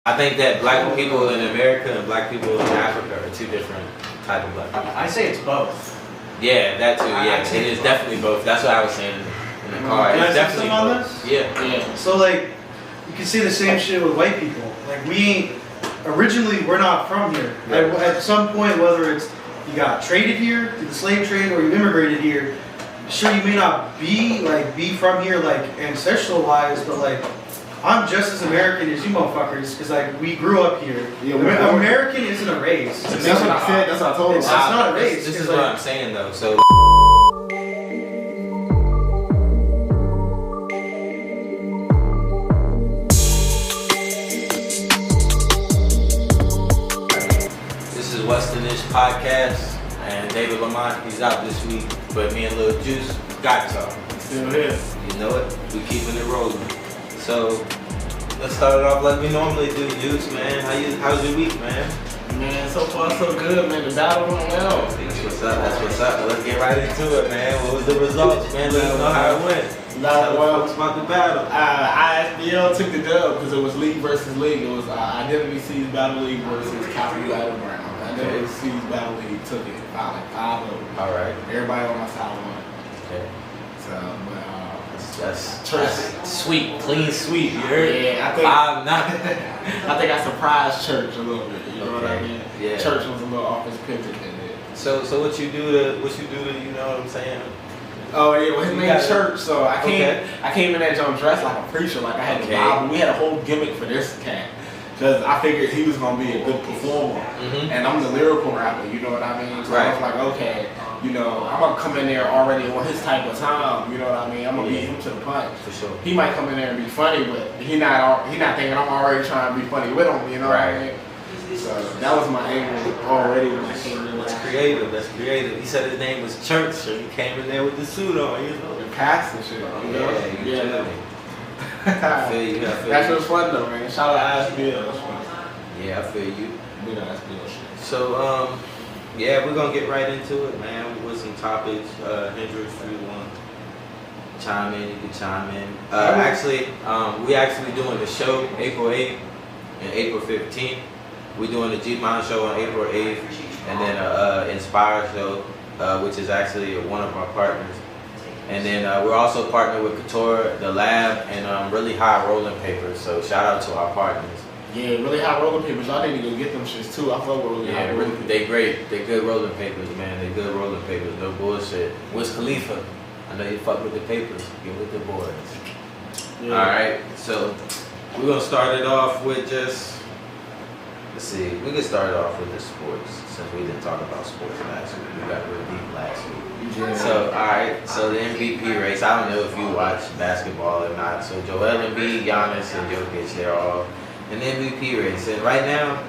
I think that black people in America and black people in Africa are two different type of black people. I say it's both. Yeah, that too. Yeah, it is definitely both. That's what I was saying in the car. Can I It's say definitely something on both. this? Yeah. So like, you can see the same shit with white people. Like we ain't, originally we're not from here. Right. At some point, whether it's you got traded here through the slave trade or you immigrated here, sure you may not be from here like ancestral wise, but like I'm just as American as you motherfuckers because like we grew up here. Yeah, American isn't a race. That's what I said. That's what I told him. It's not a race. This is like, what I'm saying though. So. Western-ish podcast, and David Lamont, he's out this week, but me and Lil Juice got y'all. Still here. You know it, we keeping it rolling. So, let's start it off like we normally do, Juice, man. How's your week, man? Man, so far so good, man. The battle went well. That's what's up. Let's get right into it, man. What was the results, man? Let us know how it went. Well, about the battle. ISBL took the dub because it was league versus league. It was Identity C's Battle League versus Copy Battleground. Identity C's Battle League took it by like 5-0. All right. Everybody on my side won. Okay. So, that's sweet, clean sweep. You heard? Yeah, I think I think I surprised Church a little bit. You know what I mean? Yeah. Church was a little off his pivot than it. So what you do to you know what I'm saying? Oh yeah, well his name's Church, so I came in that joint dressed like a preacher, like I had the Bible. We had a whole gimmick for this cat. Cause I figured he was gonna be a good performer, and I'm the lyrical rapper, you know what I mean? So I was like, okay, you know, I'm gonna come in there already on his type of time, you know what I mean? I'm gonna beat him to the punch. For sure. He might come in there and be funny, but he not thinking I'm already trying to be funny with him, you know what I mean? So that was my aim already when I came in. That's creative. He said his name was Church, so he came in there with the suit on, you know? The past and shit, you know? Yeah. I feel you. That was fun though, man. Shout out to ISBL. Yeah, I feel you. We got ISBL shit. So, yeah, we're gonna get right into it, man, with some topics. Hendrix, if you want to chime in, you can chime in. Actually, we actually doing the show April 8th and April 15th. We're doing the G-Mon show on April 8th, and then Inspire show, which is actually one of our partners. And then we're also partnered with Couture, The Lab, and Really High Rolling Papers. So shout out to our partners. Yeah, Really High Rolling Papers. Y'all need to go get them shits too. I fuck with Really High Rolling Papers. They great. They good rolling papers, man. They good rolling papers. No bullshit. Wiz Khalifa, I know you fuck with the papers. Get with the boys. Yeah. All right. So we're gonna start it off with just. Let's see. We can start it off with the sports since we didn't talk about sports last week. We got real deep last week. Yeah. So, alright, so the MVP race, I don't know if you watch basketball or not. So Joel Embiid, Giannis, and Jokic, they're all in the MVP race. And right now,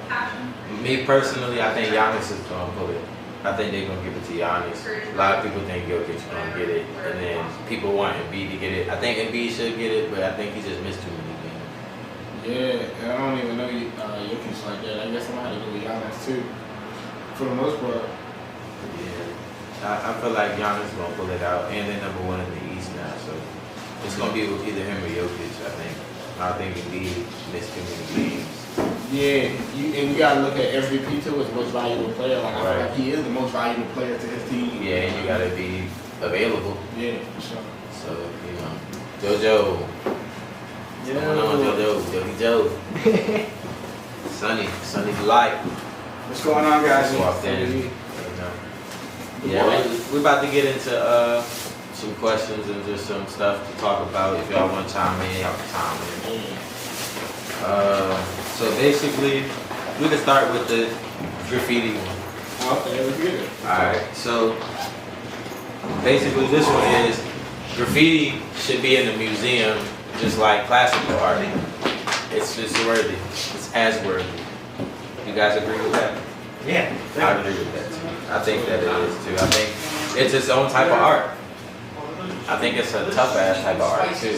me personally, I think Giannis is going to pull it. I think they're going to give it to Giannis. A lot of people think Jokic is going to get it. And then people want Embiid to get it. I think Embiid should get it, but I think he just missed too many games. Yeah, I don't even know Jokic like that. I guess I'm going to have to go with Giannis too, for the most part. Yeah. I feel like Giannis is going to pull it out, and they're number one in the East now, so it's going to be either him or Jokic, I think. I think Embiid missed too many games. Yeah, and you got to look at MVP too as most valuable player. Like, I feel like he is the most valuable player to his team. Yeah, and you got to be available. Yeah, for sure. So, you know, JoJo. What's going on, JoJo? Joey Joe. Sunny Delight. What's going on, guys? Just walked in. Yeah, we're about to get into some questions and just some stuff to talk about. If y'all want to chime in, y'all can chime in. So basically, we can start with the graffiti one. Okay, let's get it. Alright, so basically this one is graffiti should be in the museum just like classical art. It's worthy. It's as worthy. You guys agree with that? Yeah. I agree with that too. I think that it is too. I think it's its own type of art. I think it's a tough ass type of art too.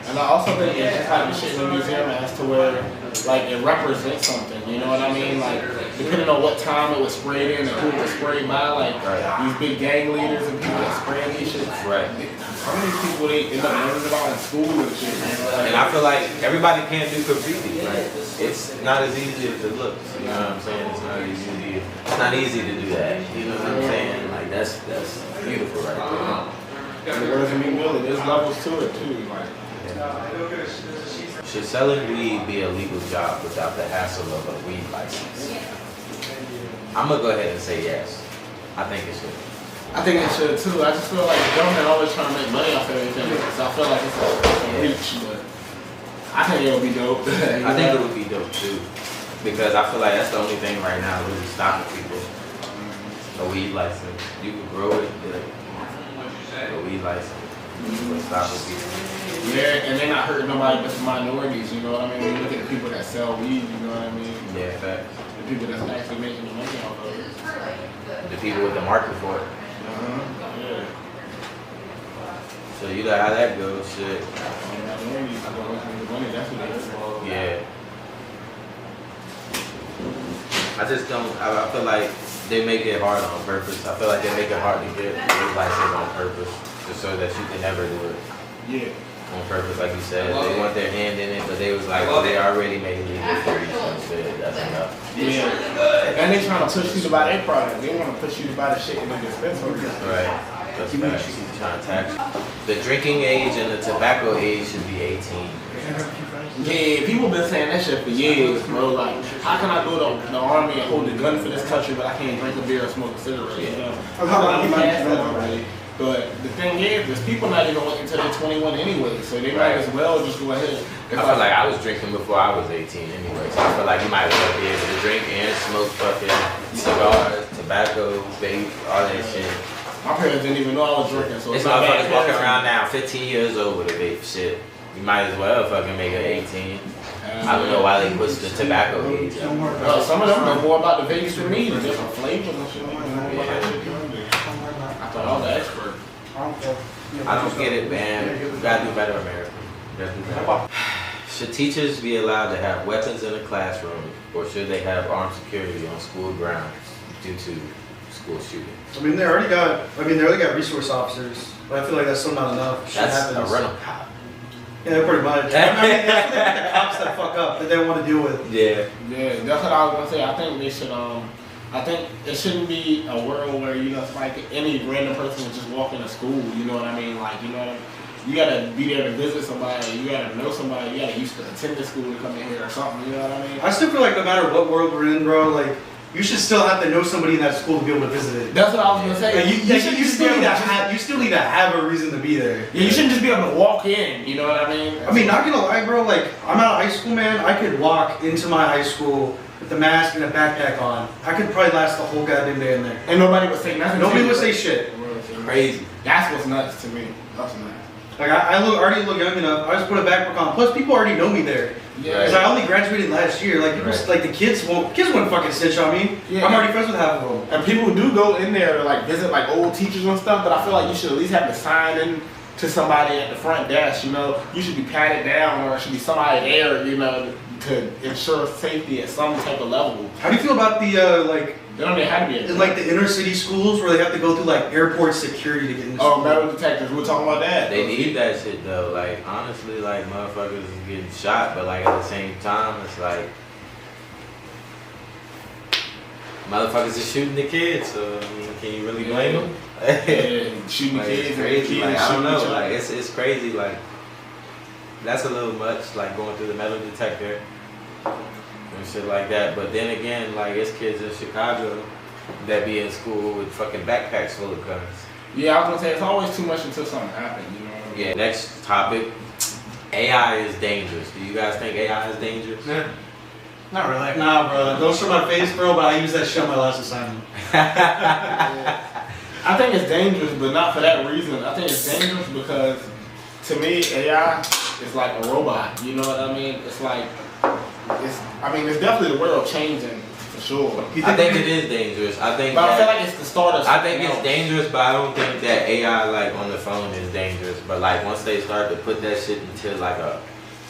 And I also think it's just like the shit in the museum as to where like it represents something, you know what I mean? Like depending on what time it was sprayed in and who it was sprayed by, like these big gang leaders and people that spraying these shit. Right. How many people they end up learning about in school and shit, man? And I feel like everybody can't do graffiti. Right? it's not as easy as it looks. You know what I'm saying? It's not easy. It's not easy to do that. You know what I'm saying? Like that's beautiful right there. And the words of me Miller, there's levels to it too. Like, should selling weed be a legal job without the hassle of a weed license? I'm gonna go ahead and say yes. I think it should. I think it should too. I just feel like the government always trying to make money off everything, so I feel like it's a reach. But I think it would be dope. I think it would be dope too, because I feel like that's the only thing right now really stopping people. A weed license, you can grow it, but a weed license, what's stopping people? Yeah, and they're not hurting nobody but the minorities. You know what I mean? When you look at the people that sell weed, you know what I mean? Yeah, facts. The people that's actually making the money off of it. The people with the market for it. Yeah. So you know how that goes, shit. Yeah. I just don't. I feel like they make it hard on purpose. I feel like they make it hard to get weed license on purpose, just so that you can never do it. Yeah. On purpose, like you said, they want their hand in it, but they was like, well, they already made it legal for you, so shit, that's enough. Yeah. And they trying to push you to buy their product. They want to push you to buy the shit in the dispensary. Right. That's facts. Trying to tax you. The drinking age and the tobacco age should be 18. Yeah, people been saying that shit for years, bro. Like, how can I go to the army and hold a gun for this country, but I can't drink a beer or smoke a cigarette? You know? I'm past that already. But the thing is, there's people not even waiting until they're 21 anyway, so they might as well just go ahead. I feel like I was drinking before I was 18 anyway, so I feel like you might as well be able to drink and smoke fucking cigars, tobacco, vape, all that shit. My parents didn't even know I was drinking, so it's motherfuckers walking around now, 15 years old with a vape shit. You might as well fucking make it 18. I don't know why they pushed the tobacco age up. Some of them know more about the vapes than me, the different flavors and shit. I thought I was an expert. I don't get it, man. We gotta do better, America. We gotta do better. Should teachers be allowed to have weapons in the classroom, or should they have armed security on school grounds due to school shootings? I mean, they already got resource officers, but I feel like that's still not enough. That's a rental cop. Yeah, pretty much. I mean, that's the cops that fuck up that they want to deal with. Yeah, that's what I was gonna say. I think they should. I think it shouldn't be a world where, you know, it's like any random person would just walk into school, you know what I mean? Like, you know what I mean? You gotta be there to visit somebody, you gotta know somebody, you gotta used to attend the school to come in here or something, you know what I mean? I still feel like no matter what world we're in, bro, like, you should still have to know somebody in that school to be able to visit it. That's what I was gonna say. Like, you still need to have a reason to be there. Yeah, you shouldn't just be able to walk in, you know what I mean? I mean, not gonna lie, bro, like, I'm out of high school, man, I could walk into my high school with the mask and a backpack on. I could probably last the whole goddamn day in there. And nobody would say nothing. Nobody would say shit. Crazy. That's what's nuts to me. That's nuts. Like, I already look young enough. I just put a backpack on. Plus, people already know me there. Yeah. Because I only graduated last year. Like, people, like the kids won't fucking snitch on me. Yeah. I'm already friends with half of them. And people do go in there to like visit like old teachers and stuff. But I feel like you should at least have to sign in to somebody at the front desk. You know, you should be patted down, or it should be somebody there. You know, to ensure safety at some type of level. How do you feel about the like? They don't even have to be in like the inner city schools where they have to go through like airport security to get in. Oh, metal detectors. We're talking about that. They need that shit though. Like honestly, like motherfuckers is getting shot, but like at the same time, it's like motherfuckers is shooting the kids. So I mean, can you really blame them? Yeah, shooting like, kids. It's crazy. Like, I don't know. Like it's it's crazy. Like that's a little much. Like going through the metal detector and shit like that. But then again, like it's kids in Chicago that be in school with fucking backpacks full of guns. Yeah, I was gonna say it's always too much until something happens, you know what I mean? Yeah, next topic. AI is dangerous. Do you guys think AI is dangerous? Yeah. Not really. Nah, bro. Don't show my face, bro, but I use that shit on my last assignment. I think it's dangerous, but not for that reason. I think it's dangerous because to me, AI is like a robot. You know what I mean? It's like it's definitely the world changing for sure. I think it is dangerous. I think. But I feel like it's the start of. I think it's dangerous, but I don't think that AI like on the phone is dangerous. But like once they start to put that shit into like a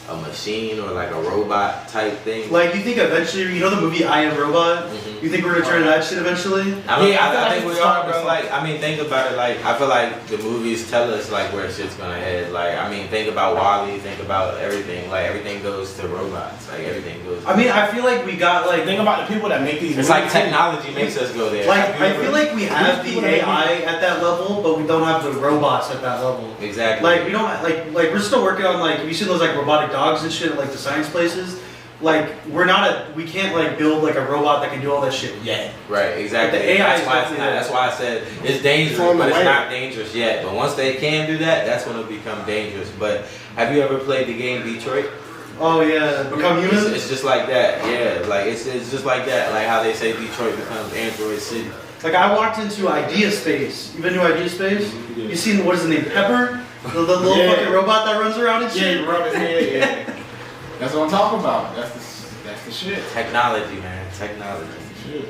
a machine or like a robot type thing. Like, you think eventually, you know the movie I Am Robot? You think we're gonna turn to that shit eventually? I think we are, bro. Like, I mean, think about it. Like, I feel like the movies tell us like where shit's gonna head. Like, I mean, think about WALL-E. Think about everything. Like, everything goes to robots. Like, everything goes. I mean, I feel like we got like. Think about the people that make these. It's like technology makes us go there. Like, I feel like we have the AI at that level, but we don't have the robots at that level. Exactly. Like, we don't like we're still working on like. Have you seen those like robotic dogs and shit at like the science places? Like, we can't like build like a robot that can do all that shit yet. Right, exactly. But the AI that's why I said it's dangerous, but it's not dangerous yet. But once they can do that, that's when it'll become dangerous. But have you ever played the game Detroit? Oh yeah, Become Human? It's just like that, yeah. Like, it's just like that. Like how they say Detroit becomes Android City. Like, I walked into Idea Space. You been to Idea Space? Yeah. You seen, what is his name, Pepper? The little fucking robot that runs around and shit? Yeah, you rub his head, yeah. That's what I'm talking about. That's the shit. Technology, man. Technology. Shit.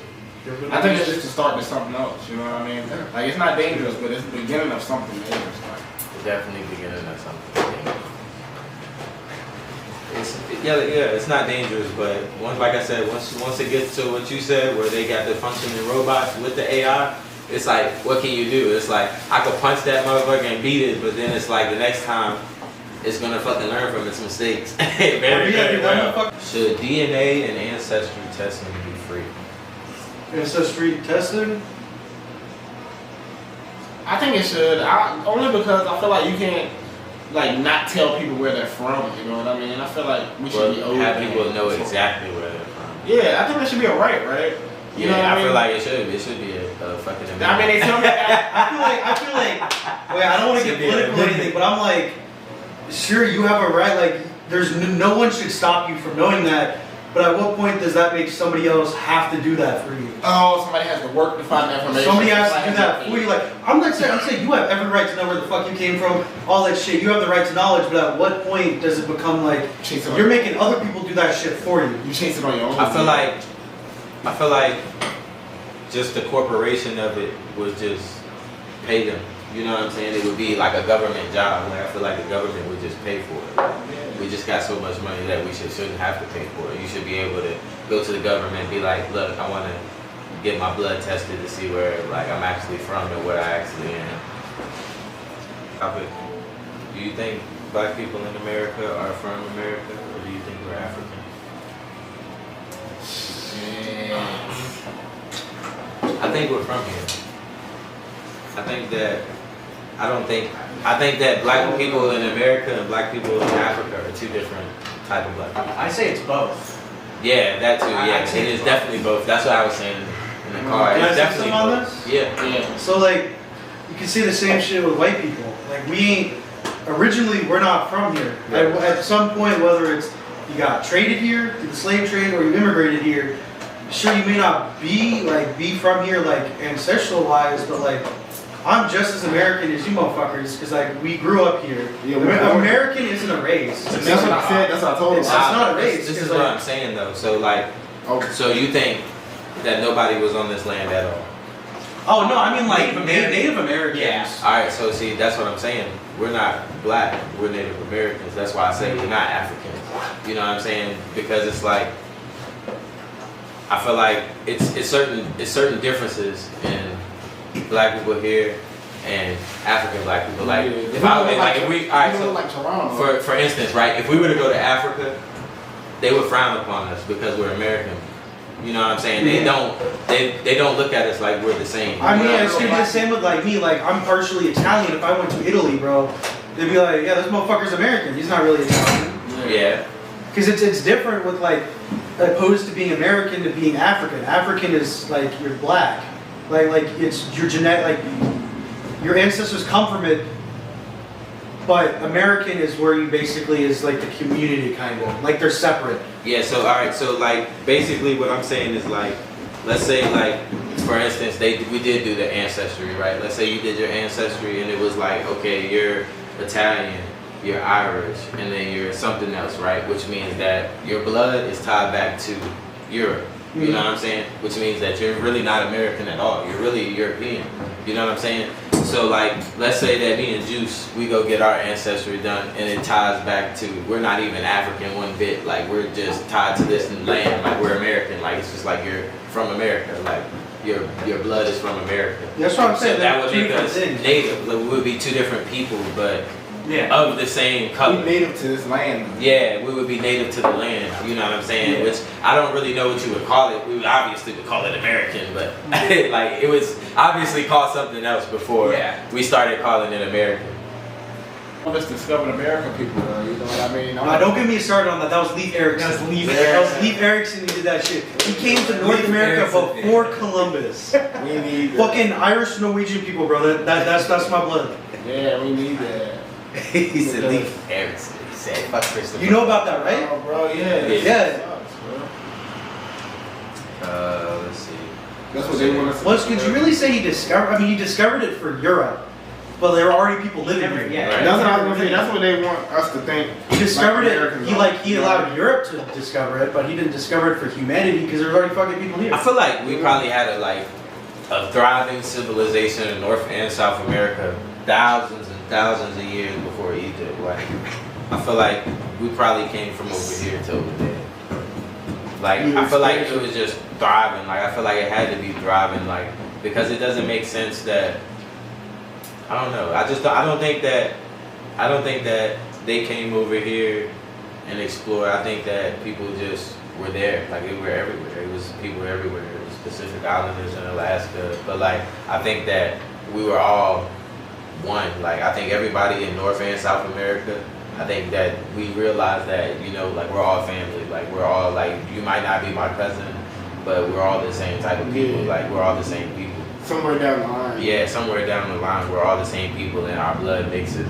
I think it's just to start to something else, you know what I mean? Like, it's not dangerous, but it's the beginning of something dangerous. It's definitely beginning of something dangerous. It's not dangerous, but like I said, once it gets to what you said, where they got the functioning robots with the AI, it's like, what can you do? It's like, I could punch that motherfucker and beat it, but then it's like the next time, it's gonna fucking learn from its mistakes. Very well. Should DNA and ancestry testing be free? Ancestry testing? I think it should. Only because I feel like you can't like not tell people where they're from. You know what I mean? I feel like we should be open. Have people know exactly where they're from. Yeah, I think that should be a right? You know what I mean? feel like it should. It should be a fucking. I mean, they tell me. I feel like. Wait, I don't want to get political or anything, but I'm like, sure, you have a right. Like, there's no one should stop you from knowing that. But at what point does that make somebody else have to do that for you? Oh, somebody has to work to find the information. Somebody has to do that for you. Like, I'm saying you have every right to know where the fuck you came from, all that shit. You have the right to knowledge, but at what point does it become like you're making other people do that shit for you? You chase it on your own. I feel like just the corporation of it would just pay them. You know what I'm saying? It would be like a government job. Like, I feel like the government would just pay for it. We just got so much money that we shouldn't have to pay for it. You should be able to go to the government and be like, look, I want to get my blood tested to see where like I'm actually from and where I actually am. Do you think black people in America are from America, or do you think we're African? I think we're from here. I think that black people in America and black people in Africa are two different type of black people. I say it's both. Yeah, that too. Yeah, it is definitely both. That's what I was saying in the car. Can It's I say definitely something on both. this? Yeah. So like, you can see the same shit with white people. Like, originally we're not from here. Right. At some point, whether it's you got traded here through the slave trade or you immigrated here, sure, you may not be from here like ancestral wise, but like, I'm just as American as you motherfuckers because like we grew up here. Yeah, American isn't a race. That's what I said. That's what I told him. It's not a race. This is what I'm saying though. So like, so you think that nobody was on this land at all? Oh no, I mean like Native Americans. Yeah. All right. So see, that's what I'm saying. We're not black. We're Native Americans. That's why I say we're not Africans. You know what I'm saying? Because it's like, I feel like it's certain differences in black people here and African black people. Like, for instance, right? If we were to go to Africa, they would frown upon us because we're American. You know what I'm saying? They don't look at us like we're the same. I mean, it's gonna be the same with like me. Like, I'm partially Italian. If I went to Italy, bro, they'd be like, yeah, this motherfucker's American. He's not really Italian. Yeah. Because it's different with like, opposed to being American to being African. African is like you're black. Like it's your genetic, like your ancestors come from it, but American is where you basically is like the community kind of, like they're separate. Yeah, so alright, so like basically what I'm saying is like, let's say like, for instance, we did do the ancestry, right? Let's say you did your ancestry and it was like, okay, you're Italian, you're Irish, and then you're something else, right? Which means that your blood is tied back to Europe. You know what I'm saying? Which means that you're really not American at all. You're really European. You know what I'm saying? So like, let's say that me and Juice, we go get our ancestry done, and it ties back to we're not even African one bit. Like we're just tied to this land. Like we're American. Like it's just like you're from America. Like your blood is from America. That's what I'm saying. So that would make us native. Like, we would be two different people, but of the same color. We native to this land. Yeah, we would be native to the land. You know what I'm saying? Which I don't really know what you would call it. We would obviously call it American, but like it was obviously called something else before we started calling it American. Let's discover American people, though, you know what I mean? No, don't get me started on that. That was Leif Erikson. That was Leif Erikson who did that shit. He came to North America before Columbus. We need fucking Irish Norwegian people, bro. That's my blood. Yeah, we need that. He said Leif Erikson. He said, fuck Christopher. You know about that, right? Oh, bro, yeah. Let's see. That's what they want us to Well, could you really say he discovered? I mean, he discovered it for Europe, but there were already people living here. Yeah, right. That's what I was gonna say. That's what they want us to think. He discovered it. He allowed Europe to discover it, but he didn't discover it for humanity because there were already fucking people here. I feel like we probably had a thriving civilization in North and South America thousands and thousands of years before Egypt. Like, I feel like we probably came from over here to over there. Like, I feel like it was just thriving. Like, I feel like it had to be thriving. Like, because it doesn't make sense that. I don't know. I don't think that they came over here and explored. I think that people just were there. Like they were everywhere. It was people everywhere. It was Pacific Islanders in Alaska. But like I think that we were all one. Like I think everybody in North and South America. I think that we realized that like we're all family. Like we're all like you might not be my cousin, but we're all the same type of people. Like we're all the same people. Somewhere down the line. Yeah, somewhere down the line, we're all the same people, and our blood mixes.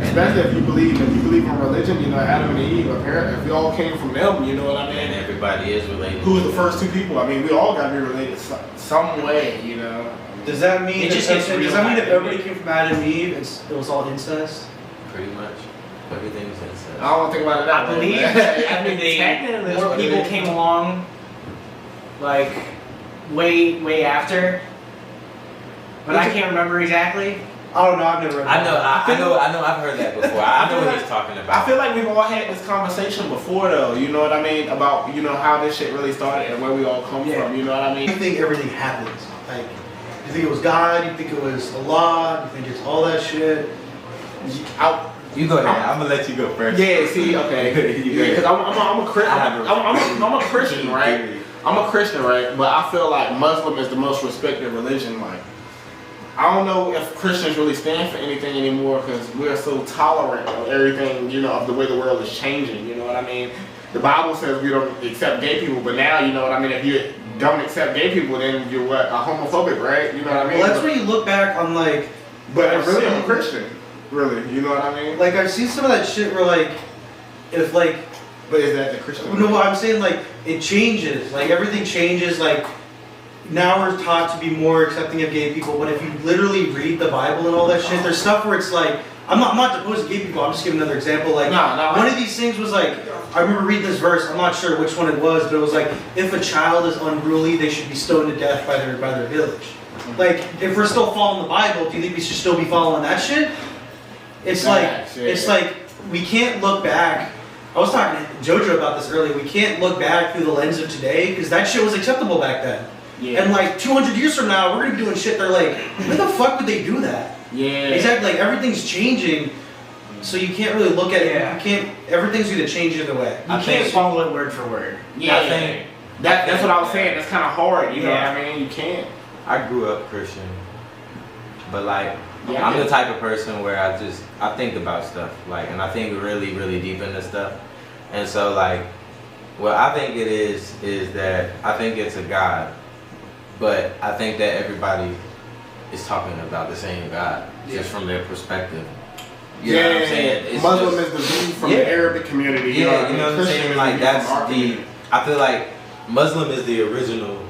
Especially if you believe in religion, Adam and Eve, apparently, if we all came from them, you know what I mean? And everybody is related. Who was the first two people? I mean, we all gotta be related some way, Does that mean does that mean if everybody came from Adam and Eve, it was all incest? Pretty much. Everything's incest. I don't want to think about it that way. I believe more people came along, like, way after. But I can't remember exactly. I don't know. I've never. I know. I've heard that before. I know what he's talking about. I feel like we've all had this conversation before, though. You know what I mean? About how this shit really started and where we all come from. You know what I mean? You think everything happens? Like, you think it was God? You think it was Allah? You think it's all that shit? You go ahead. I'm gonna let you go first. Yeah. See. Okay. Because I'm a Christian, right? I'm a Christian, right? But I feel like Muslim is the most respected religion, like. I don't know if Christians really stand for anything anymore because we're so tolerant of everything, of the way the world is changing, you know what I mean? The Bible says we don't accept gay people, but now, you know what I mean, if you don't accept gay people, then you're what, a homophobic, right? You know what I mean? Well, that's where you look back on, like... But really, I'm a Christian, really, you know what I mean? Like, I've seen some of that shit where, like, if, like... But is that the Christian? No, I'm saying, like, it changes. Like, everything changes, like... Now we're taught to be more accepting of gay people, but if you literally read the Bible and all that shit, there's stuff where it's like, I'm not opposed to gay people, I'm just giving another example. Like, one of these things was like, I remember reading this verse, I'm not sure which one it was, but it was like, if a child is unruly, they should be stoned to death by their village. Like, if we're still following the Bible, do you think we should still be following that shit? It's like, we can't look back. I was talking to JoJo about this earlier, we can't look back through the lens of today, because that shit was acceptable back then. Yeah. And like 200 years from now, we're gonna be doing shit. They're like, why the fuck would they do that? Yeah. Exactly. Like everything's changing, so you can't really look at it. You can't. Everything's gonna change either way. You can't follow it word for word. Yeah. That's what I was saying. It's kind of hard. You know what I mean? You can't. I grew up Christian, but like I'm the type of person where I think about stuff, like, and I think really, really deep into stuff, and so like, what I think it is that I think it's a God. But I think that everybody is talking about the same God, just from their perspective. You know what I'm saying? It's Muslim is the view from the Arabic community. You know what I'm saying? Like I feel like Muslim is the original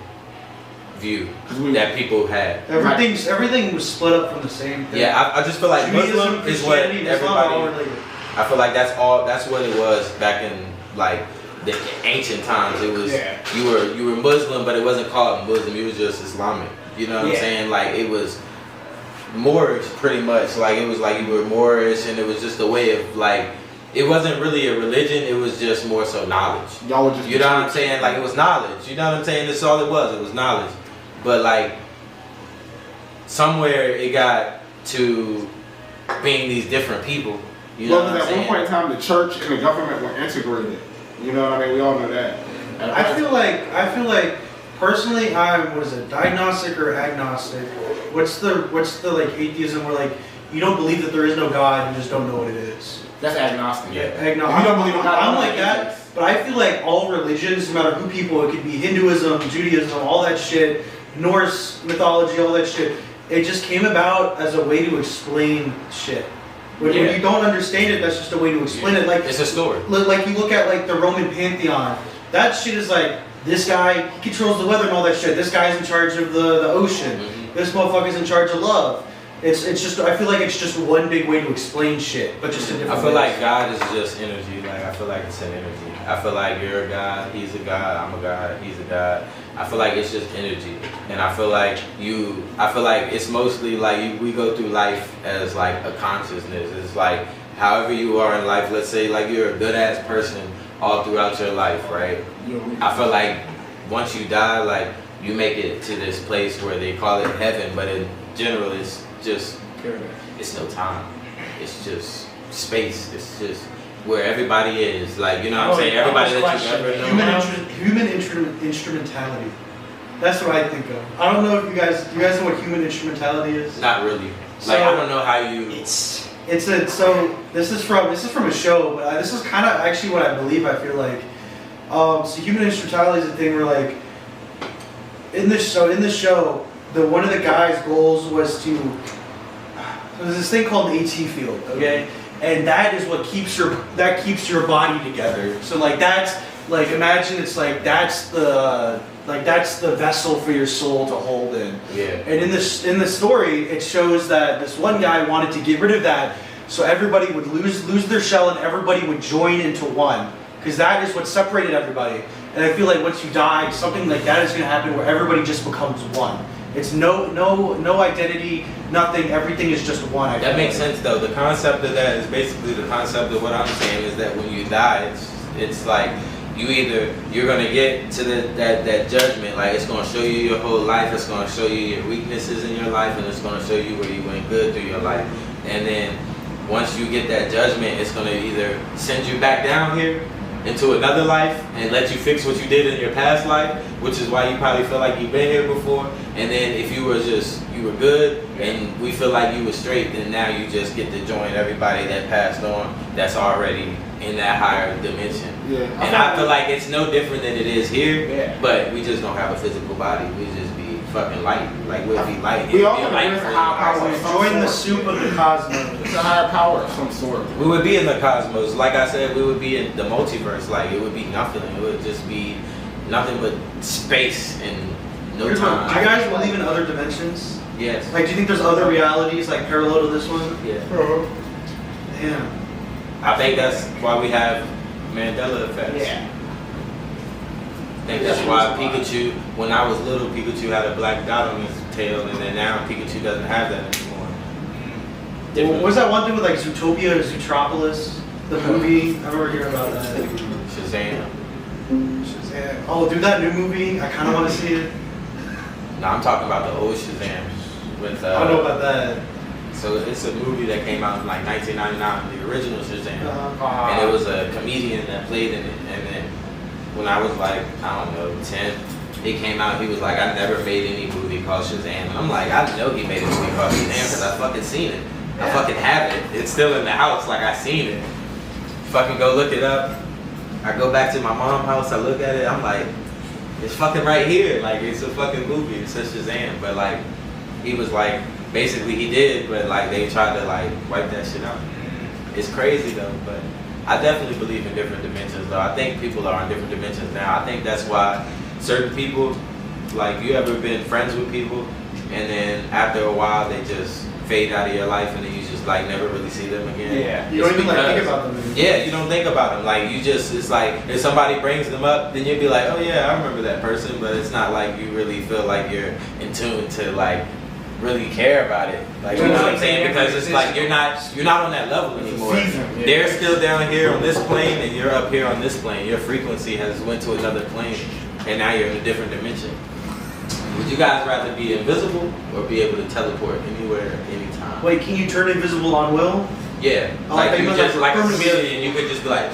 view that people had. Everything was split up from the same thing. Yeah, I just feel like Muslim is what everybody. I feel like that's what it was back in like the ancient times. It was you were Muslim, but it wasn't called Muslim. It was just Islamic. You know what I'm saying? Like it was Moorish, pretty much. Like it was like you were Moorish, and it was just a way of like. It wasn't really a religion. It was just more so knowledge. Y'all were just. You know what I'm saying? Like it was knowledge. You know what I'm saying? That's all it was. It was knowledge. But like somewhere it got to being these different people. You know what I'm saying? At one point in time, the church and the government were integrated. You know what I mean? We all know that. I feel like personally, I'm diagnostic or agnostic? What's the like atheism where like you don't believe that there is no God, you just don't know what it is? That's agnostic. Yeah. Agnostic. You don't believe in God. I'm like that, but I feel like all religions, no matter who people, it could be Hinduism, Judaism, all that shit, Norse mythology, all that shit. It just came about as a way to explain shit. When you don't understand it, that's just a way to explain it. Like it's a story. Like you look at like the Roman pantheon. That shit is like this guy he controls the weather and all that shit. This guy's in charge of the ocean. Mm-hmm. This motherfucker's in charge of love. It's just I feel like it's just one big way to explain shit, but just a different. I feel like God is just energy. Like I feel like it's an energy. I feel like you're a God. He's a God. I'm a God. He's a God. I feel like it's just energy, and I feel like it's mostly like we go through life as like a consciousness. It's like however you are in life. Let's say like you're a good ass person all throughout your life, right? I feel like once you die, like you make it to this place where they call it heaven, but in general, it's just it's no time. It's just space. It's just where everybody is. Like you know what I'm saying? Everybody that you ever know. Human instrumentality. That's what I think of. I don't know if you guys know what human instrumentality is. Not really. Like I don't know how you. So this is from a show, but this is kind of actually what I believe. I feel like so human instrumentality is a thing where like in this show one of the guys' goals was to there's this thing called the AT field, okay, and that is what keeps your body together. So like that's like imagine it's like that's the vessel for your soul to hold in. Yeah. And in the story, it shows that this one guy wanted to get rid of that, so everybody would lose their shell and everybody would join into one, because that is what separated everybody. And I feel like once you die, something like that is going to happen where everybody just becomes one. It's no identity, nothing. Everything is just one. That makes sense though. The concept of that is basically the concept of what I'm saying is that when you die, it's like. You're gonna get to that judgment, like it's gonna show you your whole life, it's gonna show you your weaknesses in your life, and it's gonna show you where you went good through your life. And then once you get that judgment, it's gonna either send you back down here into another life and let you fix what you did in your past life, which is why you probably feel like you've been here before. And then if you were good and we feel like you were straight, then now you just get to join everybody that passed on that's already in that higher dimension. Yeah. And I feel like it's no different than it is here, yeah. But we just don't have a physical body. We just be fucking light. Like we'll be light. We all be have light a for higher power. Join the soup of the cosmos. It's a higher power of some sort. We would be in the cosmos. Like I said, we would be in the multiverse. Like it would be nothing. It would just be nothing but space and no time. Do you guys believe in other dimensions? Yes. Like, do you think there's other realities like parallel to this one? Yeah. Damn. I think that's why we have Mandela effects. Yeah. I think that's why Pikachu, when I was little, Pikachu had a black dot on his tail, and then now Pikachu doesn't have that anymore. Well, what's that one thing with like Zootopia or Zootropolis? The movie? I remember hearing about that. Shazam. Shazam. Oh, dude, that new movie, I kind of want to see it. No, I'm talking about the old Shazam. With, I don't know about that. So it's a movie that came out in like 1999, the original Shazam. And it was a comedian that played in it. And then when I was like, I don't know, 10, it came out, he was like, I never made any movie called Shazam. And I'm like, I know he made a movie called Shazam because I fucking seen it. I fucking have it. It's still in the house, like I seen it. Fucking go look it up. I go back to my mom's house, I look at it, I'm like, it's fucking right here. Like, it's a fucking movie. It says Shazam. But like, he was like, basically he did, but like they tried to like wipe that shit out. It's crazy though, but I definitely believe in different dimensions though. I think people are in different dimensions now. I think that's why certain people, like you ever been friends with people and then after a while they just fade out of your life and then you just like never really see them again. Yeah. You don't even like think about them anymore. Yeah, you don't think about them. Like you just, it's like if somebody brings them up, then you'd be like, oh yeah, I remember that person, but it's not like you really feel like you're in tune to like really care about it. Like, you know what I'm saying? Because it's like you're not on that level anymore. They're still down here on this plane, and you're up here on this plane. Your frequency has went to another plane, and now you're in a different dimension. Would you guys rather be invisible or be able to teleport anywhere, anytime? Wait, can you turn invisible on will? Yeah, like you just like a chameleon, you could just be like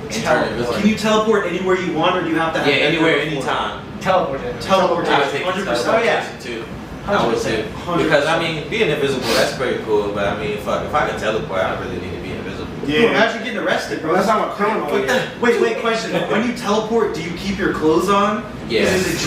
and turn invisible. Can you teleport anywhere you want, or do you have to have anywhere, anytime? Teleportation. I would take 100%. Oh yeah. Too. I would say because I mean being invisible that's pretty cool, but I mean fuck if I can teleport I really need to be invisible. Yeah. Imagine getting arrested, bro. That's not a criminal. Wait, question. When you teleport, do you keep your clothes on? Yeah. Is it just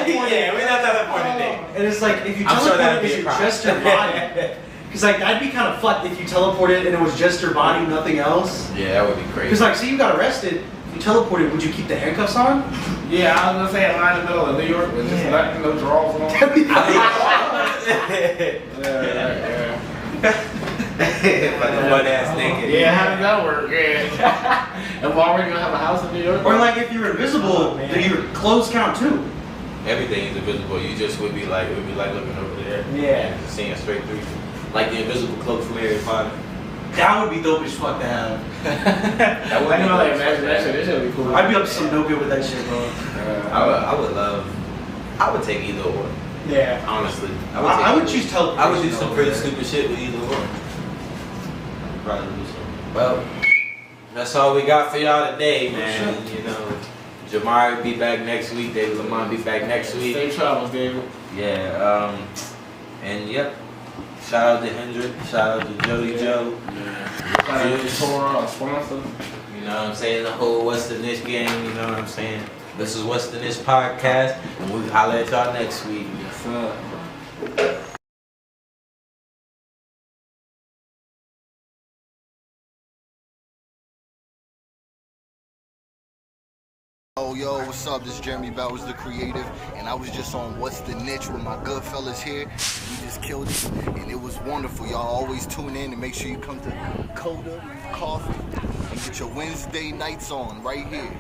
yeah, we're not teleporting thing. And it's like if you teleport, is it just your body? Because like that'd be kind of fucked if you teleported and it was just your body, nothing else. Yeah, that would be crazy. Because like, say you got arrested, if you teleported, would you keep the handcuffs on? Yeah, I was gonna say I'm in the middle of New York with just nothing, no drawers on. Like a butt ass naked. Yeah, how does that work? Yeah. Am I already gonna have a house in New York? Or like if you're invisible, then your clothes count too. Everything is invisible. You just would be like looking over there. Yeah. And seeing straight through you. Like the invisible cloak from Harry Potter. That would be dope as fuck to have. That would I know, like, imagine that shit. That shit would be cool. I'd be up to some no good with that shit, bro. I would take either or. Yeah. Honestly. I would choose teleportation. I would do some pretty stupid shit with either or. I'd probably do some. Well, that's all we got for y'all today, man. You know, Jamari will be back next week. David Lamont will be back next week. Safe travels, David. Yeah, and yep. Shout out to Hendrick. Shout out to Jody Joe. Shout out to Tora, our sponsor. You know what I'm saying? The whole What's the Niche gang, you know what I'm saying? This is What's the Niche podcast, and we'll holler at y'all next week. Yes, sir. Yo, what's up? This is Jeremy Bowers, the creative, and I was just on What's the Niche with my good fellas here. We just killed it, and it was wonderful. Y'all always tune in and make sure you come to Coda Coffee and get your Wednesday nights on right here.